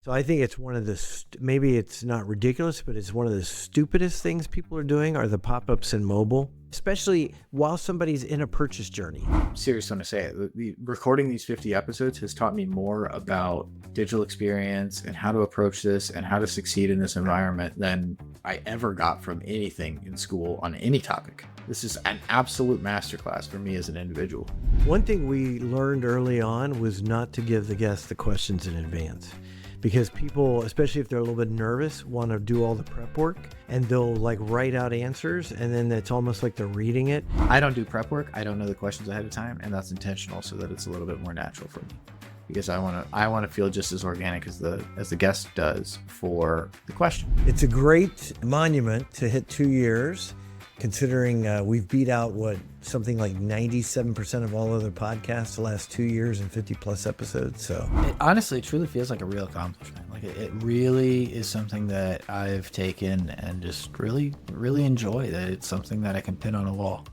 So I think it's one of the, maybe it's not ridiculous, but it's one of the stupidest things people are doing are the pop-ups in mobile, especially while somebody's in a purchase journey. I'm serious when I say it. Recording these 50 episodes has taught me more about digital experience and how to approach this and how to succeed in this environment than I ever got from anything in school on any topic. This is an absolute masterclass for me as an individual. One thing we learned early on was not to give the guests the questions in advance. Because people, especially if they're a little bit nervous, want to do all the prep work and they'll like write out answers and then it's almost like they're reading it. I don't do prep work. I don't know the questions ahead of time, and that's intentional so that it's a little bit more natural for me. Because I want to feel just as organic as the guest does for the question. It's a great monument to hit 2 years, considering we've beat out something like 97% of all other podcasts the last 2 years and 50 plus episodes. So it honestly truly feels like a real accomplishment. Like it really is something that I've taken and just really, really enjoy, that it's something that I can pin on a wall.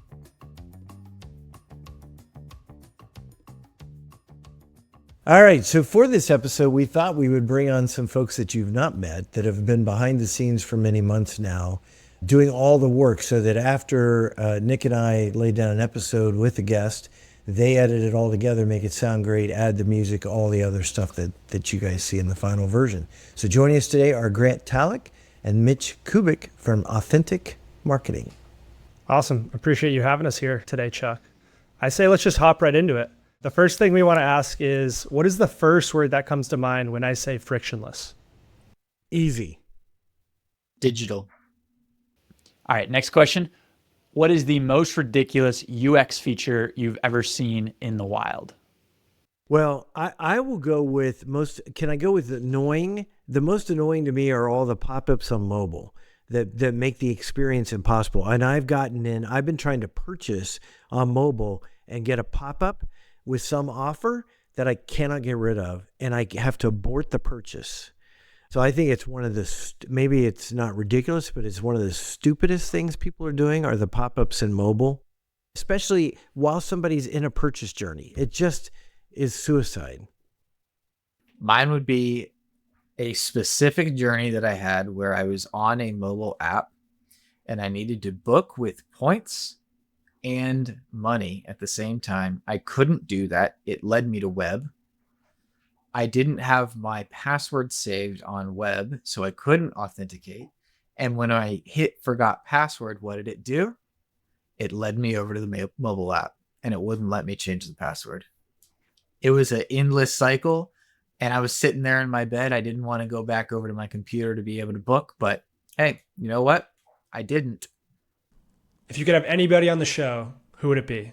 all right, so for this episode, we thought we would bring on some folks that you've not met that have been behind the scenes for many months now, doing all the work so that after Nick and I lay down an episode with a guest, they edit it all together, make it sound great, add the music, all the other stuff that you guys see in the final version. So joining us today are Grant Taleck and Mitch Kubik from AuthentIQ Marketing. Awesome. Appreciate you having us here today, Chuck. I say let's just hop right into it. The first thing we want to ask is, what is the first word that comes to mind when I say frictionless? Easy. Digital. All right, next question. What is the most ridiculous UX feature you've ever seen in the wild? Well, I will go with can I go with annoying? The most annoying to me are all the pop-ups on mobile that make the experience impossible. And I've been trying to purchase on mobile and get a pop-up with some offer that I cannot get rid of, and I have to abort the purchase. So I think it's one of the, maybe it's not ridiculous, but it's one of the stupidest things people are doing are the pop-ups in mobile, especially while somebody's in a purchase journey. It just is suicide. Mine would be a specific journey that I had where I was on a mobile app and I needed to book with points and money at the same time. I couldn't do that. It led me to web. I didn't have my password saved on web, so I couldn't authenticate. And when I hit forgot password, what did it do? It led me over to the mobile app and it wouldn't let me change the password. It was an endless cycle. And I was sitting there in my bed. I didn't want to go back over to my computer to be able to book, but hey, you know what? I didn't. If you could have anybody on the show, who would it be?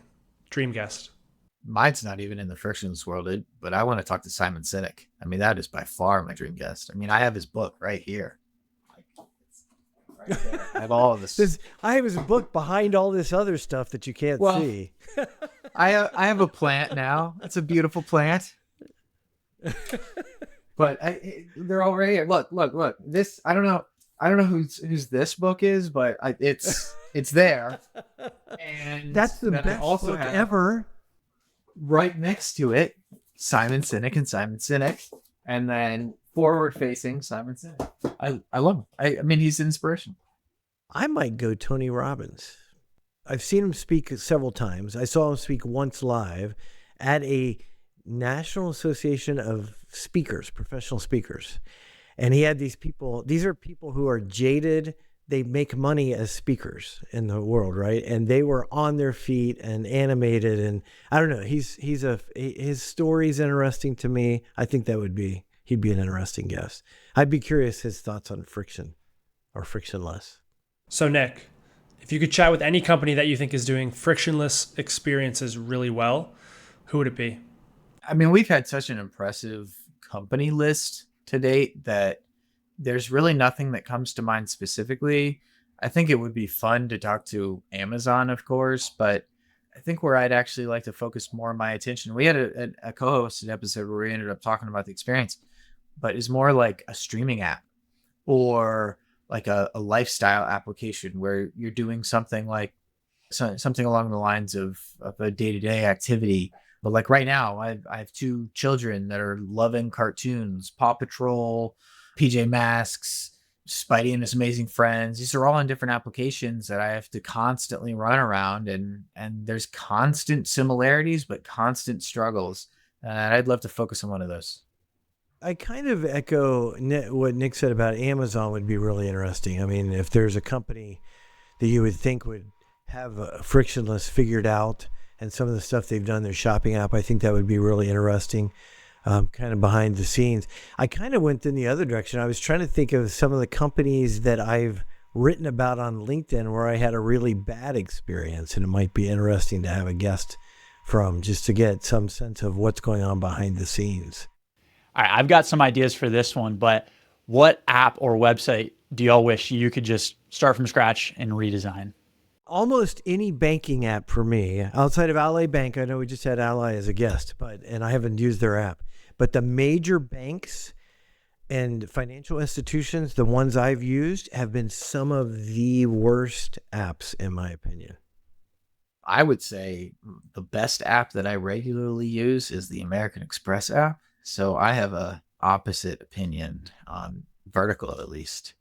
Dream guest. Mine's not even in the frictionless world, but I want to talk to Simon Sinek. I mean, that is by far my dream guest. I mean, I have his book right here. Right there. I have all of this. I have his book behind all this other stuff that you can't see. I have a plant now. It's a beautiful plant. But they're all right here. Look. This I don't know whose this book is, but it's there. And that's the best book ever. Right next to it, Simon Sinek and Simon Sinek, and then forward-facing Simon Sinek. I love him. I mean, he's an inspiration. I might go Tony Robbins. I've seen him speak several times. I saw him speak once live at a National Association of Speakers, professional speakers. And he had these people. These are people who are jaded. They make money as speakers in the world, right? And they were on their feet and animated, and I don't know. His story's interesting to me. I think he'd be an interesting guest. I'd be curious his thoughts on friction or frictionless. So Nick, if you could chat with any company that you think is doing frictionless experiences really well, who would it be? I mean, we've had such an impressive company list to date that there's really nothing that comes to mind specifically. I think it would be fun to talk to Amazon, of course, but I think where I'd actually like to focus more of my attention, we had a co-hosted episode where we ended up talking about the experience, but it's more like a streaming app or like a lifestyle application where you're doing something like something along the lines of a day-to-day activity But like right now, I have two children that are loving cartoons, Paw Patrol, PJ Masks, Spidey and His Amazing Friends. These are all in different applications that I have to constantly run around, and there's constant similarities, but constant struggles. And I'd love to focus on one of those. I kind of echo what Nick said about Amazon would be really interesting. I mean, if there's a company that you would think would have Frictionless figured out and some of the stuff they've done, their shopping app, I think that would be really interesting, kind of behind the scenes. I kind of went in the other direction. I was trying to think of some of the companies that I've written about on LinkedIn where I had a really bad experience, and it might be interesting to have a guest from just to get some sense of what's going on behind the scenes. All right, I've got some ideas for this one, but what app or website do y'all wish you could just start from scratch and redesign? Almost any banking app for me, outside of Ally Bank. I know we just had Ally as a guest, and I haven't used their app. But the major banks and financial institutions, the ones I've used, have been some of the worst apps, in my opinion. I would say the best app that I regularly use is the American Express app. So I have a opposite opinion on Vertical, at least.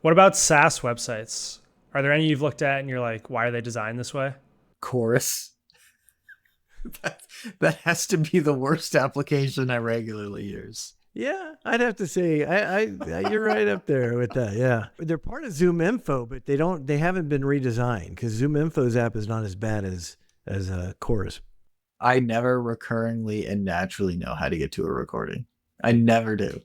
What about SaaS websites? Are there any you've looked at and you're like, why are they designed this way? Chorus. That has to be the worst application I regularly use. Yeah, I'd have to say you're right up there with that. Yeah, they're part of Zoom Info, but they haven't been redesigned because Zoom Info's app is not as bad as Chorus. I never recurringly and naturally know how to get to a recording. I never do.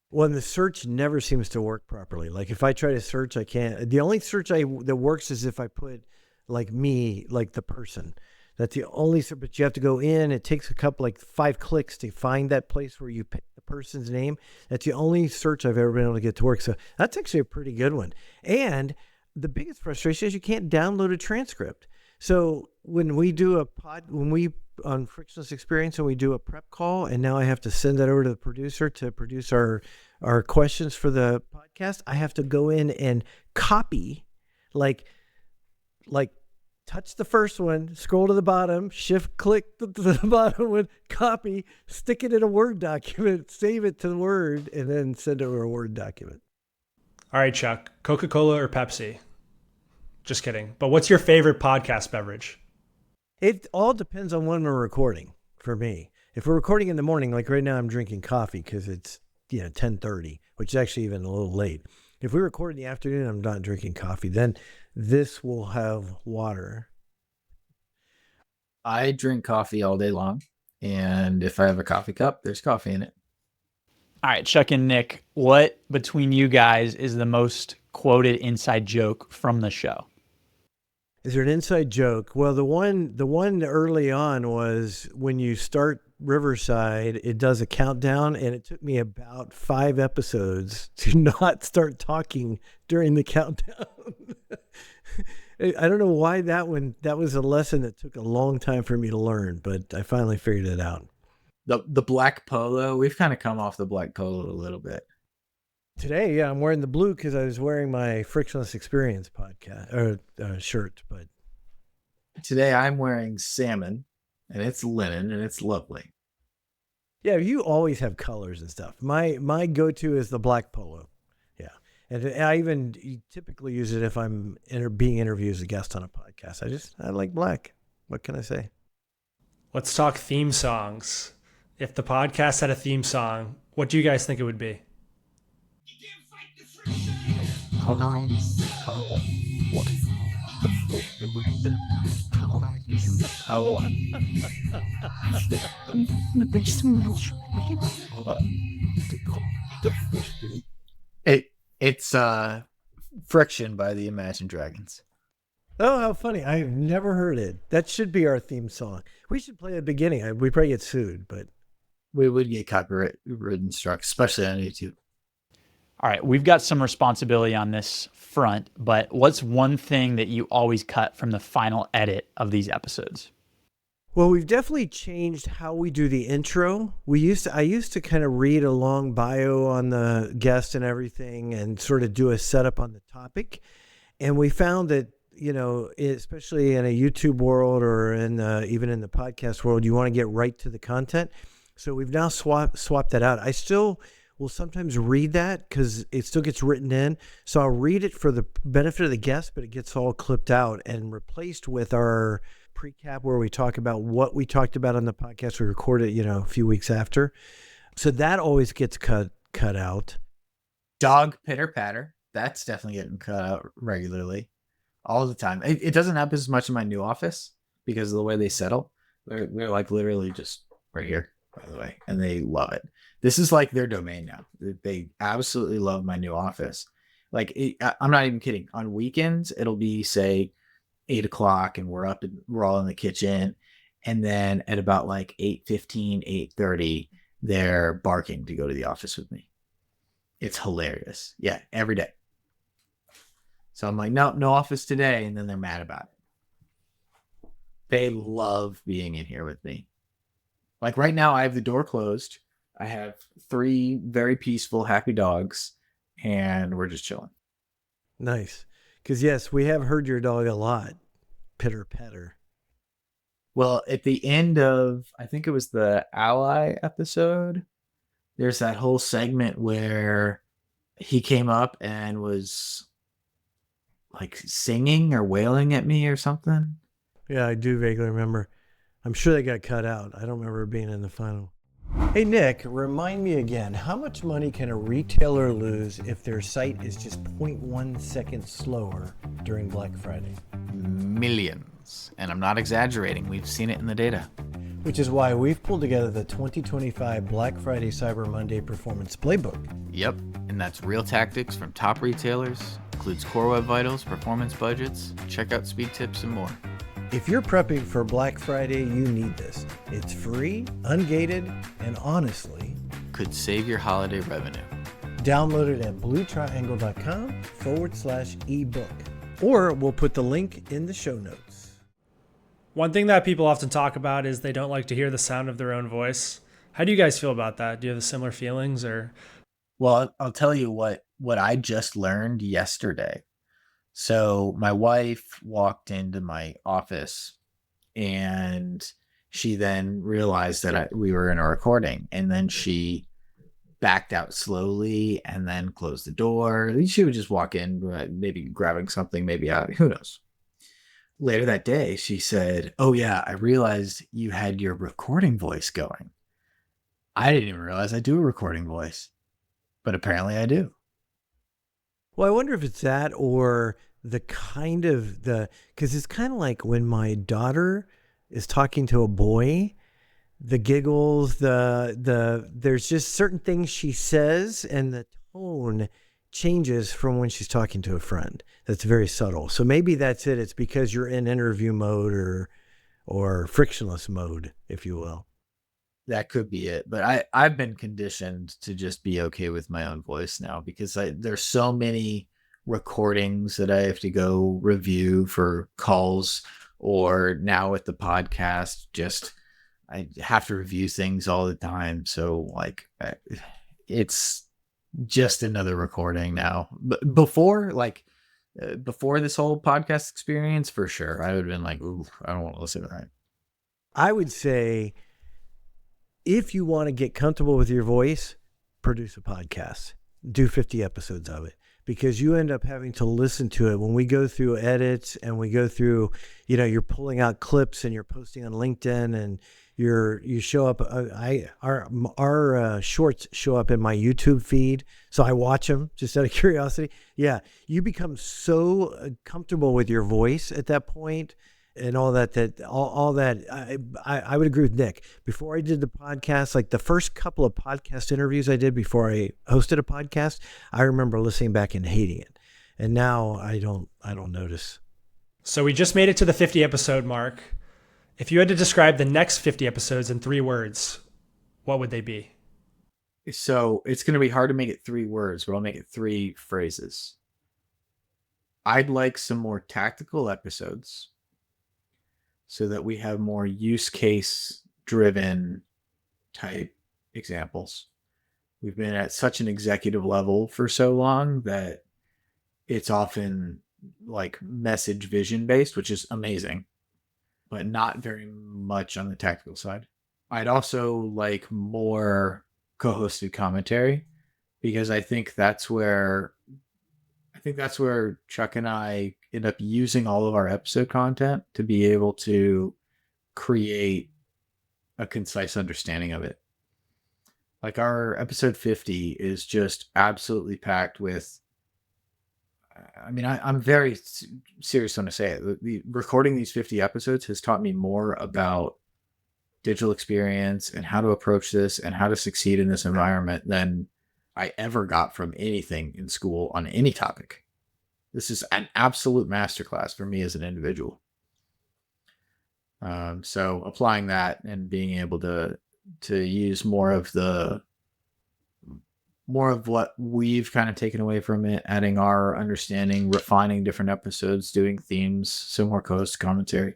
Well, and the search never seems to work properly. Like if I try to search, I can't. The only search that works is if I put like me, like the person. That's the only search, but you have to go in. It takes a couple, like 5 clicks to find that place where you pick the person's name. That's the only search I've ever been able to get to work. So that's actually a pretty good one. And the biggest frustration is you can't download a transcript. So when we do on Frictionless Experience, and we do a prep call, and now I have to send that over to the producer to produce our questions for the podcast, I have to go in and copy, like touch the first one, scroll to the bottom, shift click to the bottom one, copy, stick it in a Word document, save it to the Word, and then send it over a Word document. All right, Chuck, Coca-Cola or Pepsi? Just kidding. But what's your favorite podcast beverage? It all depends on when we're recording for me. If we're recording in the morning, like right now I'm drinking coffee because it's 10:30, which is actually even a little late. If we record in the afternoon, I'm not drinking coffee. Then this will have water. I drink coffee all day long. And if I have a coffee cup, there's coffee in it. All right, Chuck and Nick, what between you guys is the most quoted inside joke from the show? Is there an inside joke? Well, the one early on was when you start Riverside, it does a countdown, and it took me about 5 episodes to not start talking during the countdown. I don't know why that was a lesson that took a long time for me to learn, but I finally figured it out. The black polo, we've kind of come off the black polo a little bit. Today, yeah, I'm wearing the blue because I was wearing my Frictionless Experience podcast shirt. But today I'm wearing salmon, and it's linen, and it's lovely. Yeah, you always have colors and stuff. My go-to is the black polo. Yeah, and I even typically use it if I'm being interviewed as a guest on a podcast. I like black. What can I say? Let's talk theme songs. If the podcast had a theme song, what do you guys think it would be? Hold on. It's Friction by the Imagine Dragons. Oh, how funny. I've never heard it. That should be our theme song. We should play at the beginning. We probably get sued, but we would get copyright-ridden struck, especially on YouTube. All right, we've got some responsibility on this front, but what's one thing that you always cut from the final edit of these episodes? Well, we've definitely changed how we do the intro. I used to kind of read a long bio on the guest and everything and sort of do a setup on the topic. And we found that especially in a YouTube world or even in the podcast world, you want to get right to the content. So we've now swapped that out. I still will sometimes read that because it still gets written in. So I'll read it for the benefit of the guest, but it gets all clipped out and replaced with our pre-cap where we talk about what we talked about on the podcast. We record it, a few weeks after. So that always gets cut out. Dog pitter patter. That's definitely getting cut out regularly, all the time. It doesn't happen as much in my new office because of the way they settle. They're like literally just right here, by the way, and they love it. This is like their domain now. They absolutely love my new office. Like I'm not even kidding. On weekends, it'll be say 8:00 and we're all in the kitchen. And then at about like 8:15, 8:30, they're barking to go to the office with me. It's hilarious. Yeah, every day. So I'm like, no office today. And then they're mad about it. They love being in here with me. Like right now, I have the door closed. I have 3 very peaceful, happy dogs, and we're just chilling. Nice. Because yes, we have heard your dog a lot. Pitter patter. Well, at the end of, I think it was the Ally episode, there's that whole segment where he came up and was like singing or wailing at me or something. Yeah, I do vaguely remember. I'm sure they got cut out. I don't remember being in the final. Hey, Nick, remind me again, how much money can a retailer lose if their site is just 0.1 seconds slower during Black Friday? Millions. And I'm not exaggerating. We've seen it in the data. Which is why we've pulled together the 2025 Black Friday Cyber Monday Performance Playbook. Yep. And that's real tactics from top retailers, includes core web vitals, performance budgets, checkout speed tips, and more. If you're prepping for Black Friday, you need this. It's free, ungated, and honestly, could save your holiday revenue. Download it at bluetriangle.com/ebook. Or we'll put the link in the show notes. One thing that people often talk about is they don't like to hear the sound of their own voice. How do you guys feel about that? Do you have similar feelings or? Well, I'll tell you what I just learned yesterday. So my wife walked into my office and she then realized that we were in a recording, and then she backed out slowly and then closed the door. She would just walk in, maybe grabbing something, maybe out, who knows. Later that day, she said, "Oh yeah, I realized you had your recording voice going. I didn't even realize I do a recording voice, but apparently I do." Well, I wonder if it's that or because it's kind of like when my daughter is talking to a boy, the giggles, there's just certain things she says and the tone changes from when she's talking to a friend. That's very subtle. So maybe that's it. It's because you're in interview mode or frictionless mode, if you will. That could be it. But I've been conditioned to just be okay with my own voice now because there's so many recordings that I have to go review for calls, or now with the podcast, I have to review things all the time. So like it's just another recording now. But before this whole podcast experience, for sure, I would have been like, ooh, I don't want to listen to that. I would say if you want to get comfortable with your voice, produce a podcast. Do 50 episodes of it, because you end up having to listen to it. When we go through edits and we go through, you're pulling out clips and you're posting on LinkedIn and you show up. Our shorts show up in my YouTube feed, so I watch them just out of curiosity. Yeah, you become so comfortable with your voice at that point. And all that I would agree with Nick. Before I did the podcast, like the first couple of podcast interviews I did before I hosted a podcast, I remember listening back and hating it. And now I don't notice. So we just made it to the 50 episode mark. If you had to describe the next 50 episodes in 3 words, what would they be? So it's going to be hard to make it 3 words, but I'll make it 3 phrases. I'd like some more tactical episodes, so that we have more use case driven type examples. We've been at such an executive level for so long that it's often like message vision based, which is amazing, but not very much on the tactical side. I'd also like more co-hosted commentary, because I think that's where Chuck and I end up using all of our episode content to be able to create a concise understanding of it. Like our episode 50 is just absolutely packed with, I mean, I'm very serious when I say it. Recording these 50 episodes has taught me more about digital experience and how to approach this and how to succeed in this environment than I ever got from anything in school on any topic. This is an absolute masterclass for me as an individual. So applying that and being able to use more of what we've kind of taken away from it, adding our understanding, refining different episodes, doing themes, some more co-host commentary.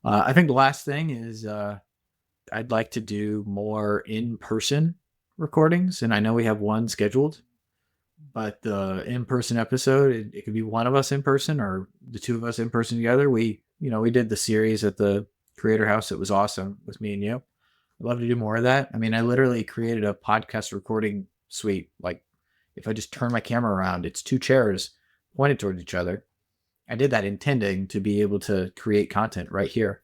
I think the last thing is I'd like to do more in-person recordings, and I know we have one scheduled, but the in-person episode, it could be one of us in person or the two of us in person together. We did the series at the Creator House. It was awesome with me and you. I'd love to do more of that. I mean, I literally created a podcast recording suite. Like, if I just turn my camera around, it's two chairs pointed towards each other. I did that intending to be able to create content right here.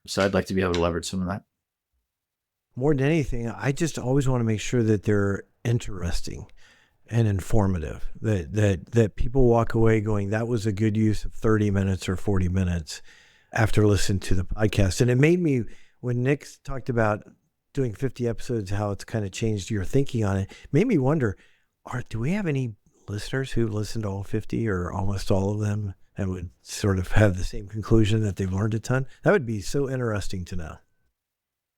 So I'd like to be able to leverage some of that. More than anything, I just always want to make sure that they're interesting and informative, that people walk away going, that was a good use of 30 minutes or 40 minutes after listening to the podcast. And it made me, when Nick talked about doing 50 episodes, how it's kind of changed your thinking on it, made me wonder, do we have any listeners who listened to all 50 or almost all of them and would sort of have the same conclusion that they've learned a ton? That would be so interesting to know.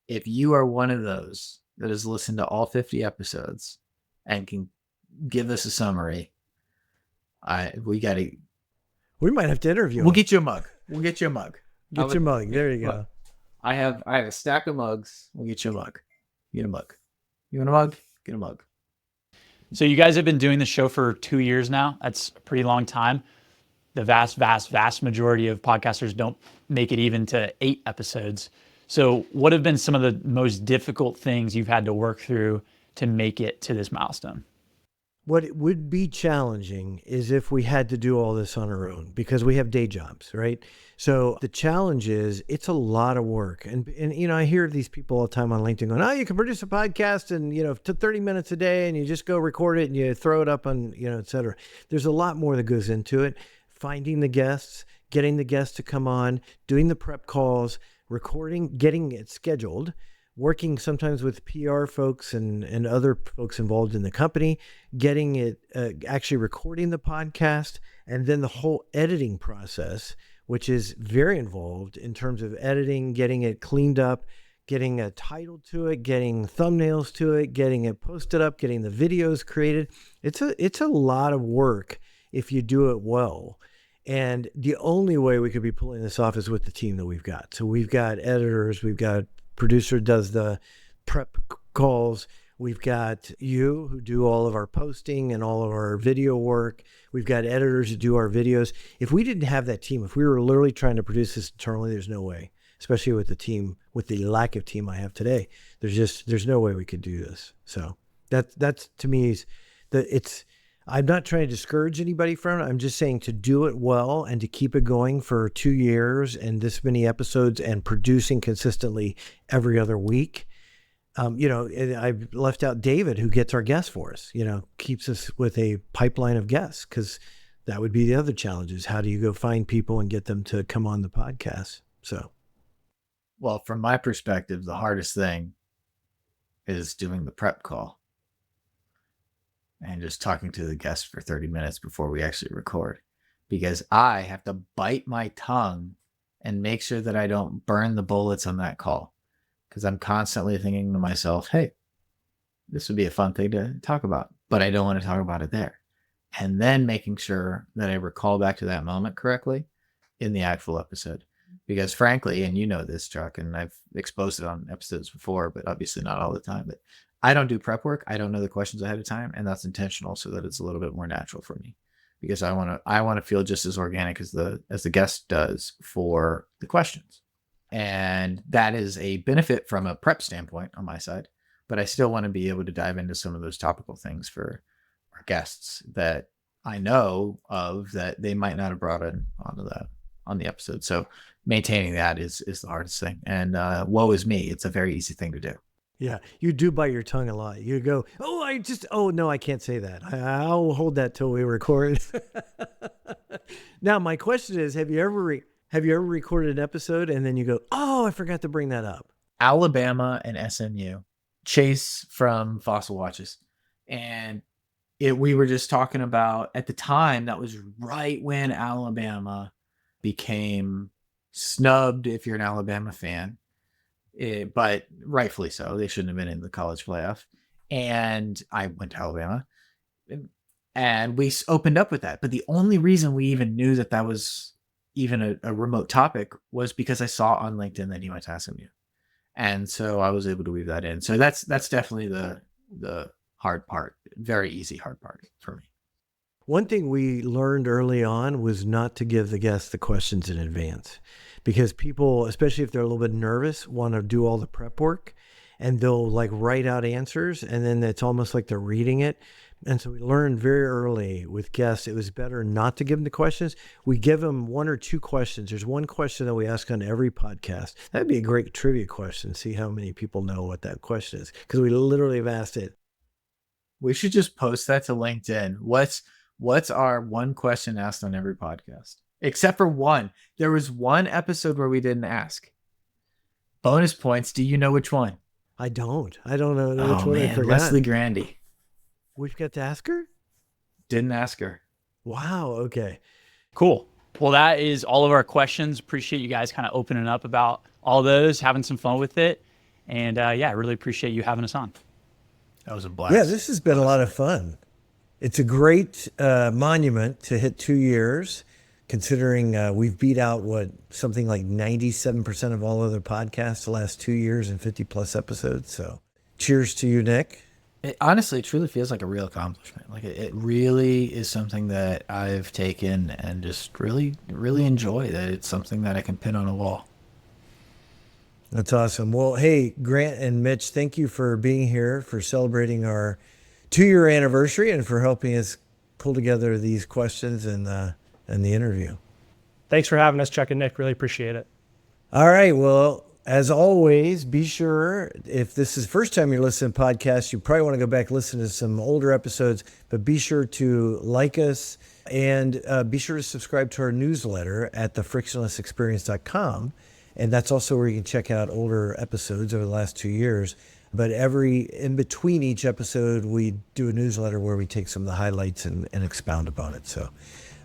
If you are one of those that has listened to all 50 episodes and can give us a summary, we might have to interview We'll him. get you a mug. Get your mug. There you go. I have a stack of mugs. We'll get you a mug. Get a mug. You want a mug? Get a mug. So you guys have been doing the show for 2 years now. That's a pretty long time. The vast, vast, vast majority of podcasters don't make it even to 8 episodes. So what have been some of the most difficult things you've had to work through to make it to this milestone? What it would be challenging is if we had to do all this on our own, because we have day jobs, right? So the challenge is it's a lot of work. And I hear these people all the time on LinkedIn going, you can produce a podcast and, to 30 minutes a day and you just go record it and you throw it up on, et cetera. There's a lot more that goes into it. Finding the guests, getting the guests to come on, doing the prep calls, recording, getting it scheduled, working sometimes with PR folks and other folks involved in the company, getting it, actually recording the podcast, and then the whole editing process, which is very involved in terms of editing, getting it cleaned up, getting a title to it, getting thumbnails to it, getting it posted up, getting the videos created. It's a lot of work if you do it well. And the only way we could be pulling this off is with the team that we've got. So we've got editors, we've got producer does the prep calls. We've got you who do all of our posting and all of our video work. We've got editors who do our videos. If we didn't have that team, if we were literally trying to produce this internally, there's no way, especially with the team, with the lack of team I have today, there's no way we could do this. So that's to me I'm not trying to discourage anybody from it. I'm just saying to do it well and to keep it going for 2 years and this many episodes and producing consistently every other week. I've left out David, who gets our guests for us, keeps us with a pipeline of guests, because that would be the other challenge is how do you go find people and get them to come on the podcast? So, well, from my perspective, the hardest thing is doing the prep call and just talking to the guest for 30 minutes before we actually record, because I have to bite my tongue and make sure that I don't burn the bullets on that call, because I'm constantly thinking to myself, hey, this would be a fun thing to talk about, but I don't want to talk about it there. And then making sure that I recall back to that moment correctly in the actual episode. Because frankly, and you know this, Chuck, and I've exposed it on episodes before, but obviously not all the time, but I don't do prep work. I don't know the questions ahead of time, and that's intentional so that it's a little bit more natural for me. because I want to feel just as organic as the guest does for the questions. And that is a benefit from a prep standpoint on my side, but I still want to be able to dive into some of those topical things for our guests that I know of that they might not have brought in on the episode. So maintaining that is the hardest thing. And woe is me. It's a very easy thing to do. Yeah, you do bite your tongue a lot. You go, oh no, I can't say that. I'll hold that till we record. Now, my question is, have you ever recorded an episode and then you go, oh, I forgot to bring that up? Alabama and SMU, Chase from Fossil Watches. And we were just talking about, at the time, that was right when Alabama became snubbed, if you're an Alabama fan. But rightfully so. They shouldn't have been in the college playoff. And I went to Alabama. And we opened up with that. But the only reason we even knew that was even a remote topic was because I saw on LinkedIn that he went to SMU. And so I was able to weave that in. So that's definitely the hard part. Very easy hard part for me. One thing we learned early on was not to give the guests the questions in advance, because people, especially if they're a little bit nervous, want to do all the prep work and they'll like write out answers and then it's almost like they're reading it. And so we learned very early with guests, it was better not to give them the questions. We give them one or two questions. There's one question that we ask on every podcast. That'd be a great trivia question. See how many people know what that question is, because we literally have asked it. We should just post that to LinkedIn. What's our one question asked on every podcast? Except for one. There was one episode where we didn't ask. Bonus points. Do you know which one? I don't know which one. Man, I forgot. Leslie Grandy. We've got to ask her? Didn't ask her. Wow. Okay. Cool. Well, that is all of our questions. Appreciate you guys kind of opening up about all those, having some fun with it. And I really appreciate you having us on. That was a blast. Yeah, this has been a lot of fun. It's a great monument to hit 2 years, considering we've beat out something like 97% of all other podcasts the last 2 years and 50 plus episodes. So cheers to you, Nick. It honestly truly feels like a real accomplishment. Like it really is something that I've taken and just really, really enjoy, that it's something that I can pin on a wall. That's awesome. Well, hey, Grant and Mitch, thank you for being here, for celebrating our 2-year anniversary, and for helping us pull together these questions and the interview. Thanks for having us, Chuck and Nick. Really appreciate it. All right. Well, as always, be sure, if this is the first time you're listening to podcasts, you probably want to go back and listen to some older episodes, but be sure to like us and be sure to subscribe to our newsletter at thefrictionlessexperience.com. And that's also where you can check out older episodes over the last 2 years. But in between each episode, we do a newsletter where we take some of the highlights and expound upon it. So,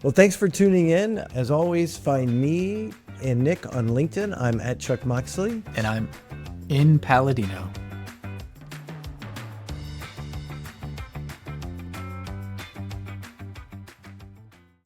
well, thanks for tuning in. As always, find me and Nick on LinkedIn. I'm at Chuck Moxley. And I'm in Paladino.